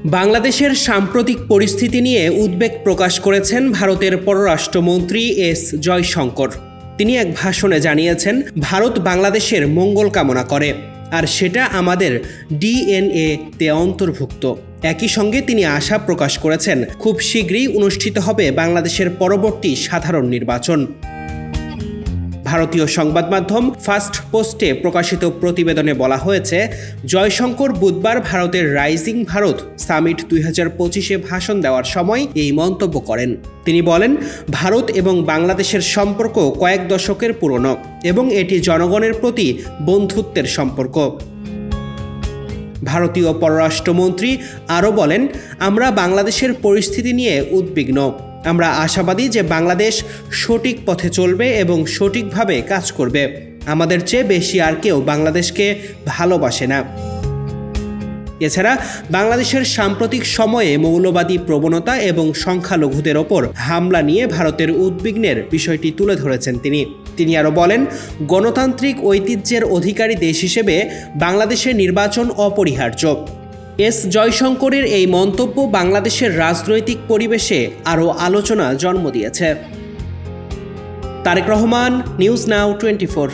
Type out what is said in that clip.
বাংলাদেশের সাম্প্রতিক পরিস্থিতি নিয়ে উদ্বেগ প্রকাশ করেছেন ভারতের পররাষ্ট্রমন্ত্রী এস জয়শঙ্কর। তিনি এক ভাষণে জানিয়েছেন, ভারত বাংলাদেশের মঙ্গল কামনা করে, আর সেটা আমাদের ডিএনএ-তে অন্তর্ভুক্ত। একই সঙ্গে তিনি আশা প্রকাশ করেছেন, খুব শীঘ্রই অনুষ্ঠিত হবে বাংলাদেশের পরবর্তী সাধারণ নির্বাচন। ভারতীয় সংবাদ মাধ্যম ফার্স্ট পোস্টে প্রকাশিত প্রতিবেদনে বলা হয়েছে, জয়শঙ্কর বুধবার ভারতের রাইজিং ভারত সামিট 2025-এ ভাষণ দেওয়ার সময় এই মন্তব্য করেন। তিনি বলেন, ভারত এবং বাংলাদেশের সম্পর্ক কয়েক দশকের পুরনো এবং এটি জনগণের প্রতি বন্ধুত্বের সম্পর্ক। ভারতীয় পররাষ্ট্রমন্ত্রী আরও বলেন, আমরা বাংলাদেশের পরিস্থিতি নিয়ে উদ্বিগ্ন। আমরা আশাবাদী যে বাংলাদেশ সঠিক পথে চলবে এবং সঠিকভাবে কাজ করবে। আমাদের চেয়ে বেশি আর কেউ বাংলাদেশকে ভালোবাসে না। এছাড়া বাংলাদেশের সাম্প্রতিক সময়ে মৌলবাদী প্রবণতা এবং সংখ্যালঘুদের ওপর হামলা নিয়ে ভারতের উদ্বিগ্নের বিষয়টি তুলে ধরেছেন তিনি আরও বলেন, গণতান্ত্রিক ঐতিহ্যের অধিকারী দেশ হিসেবে বাংলাদেশের নির্বাচন অপরিহার্য। এস জয়শঙ্করের এই মন্তব্য বাংলাদেশের রাজনৈতিক পরিবেশে আরও আলোচনা জন্ম দিয়েছে। Tarique Rahman, news now 24।